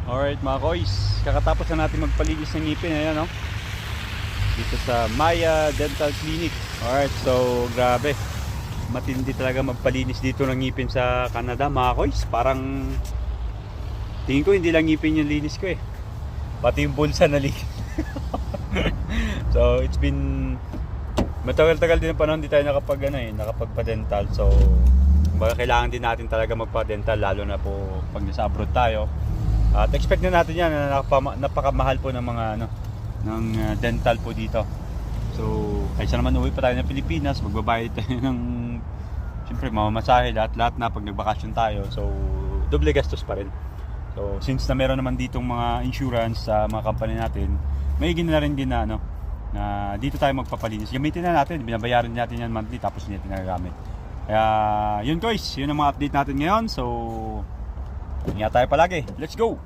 Alright mga koys, kakatapos na natin magpalinis ng ngipin. Ayan, no? Dito sa Maya Dental Clinic. Alright, so grabe, matindi talaga magpalinis dito ng ngipin sa Canada mga koys. Parang tingin ko hindi lang ngipin yung linis ko eh, pati yung bulsa na linis. So it's been matagal-tagal din ang panahon di tayo nakapagpa-dental. So baka kailangan din natin talaga magpa-dental, lalo na po pag nasa abroad tayo. At expect na natin yan na napakamahal po ng mga ng dental po dito. So kaysa naman uwi pa tayo ng Pilipinas, magbabayad tayo ng siyempre mamamasahe, lahat na pag nagbakasyon tayo. So doble gastos pa rin. So since na meron naman ditong mga insurance sa mga company natin, may na rin din na na dito tayo magpapalinis. Gamitin na natin, binabayaran natin yan monthly, tapos hindi natin nagagamit. Kaya yun guys, yun ang mga update natin ngayon. So ingat tayo palagi. Let's go!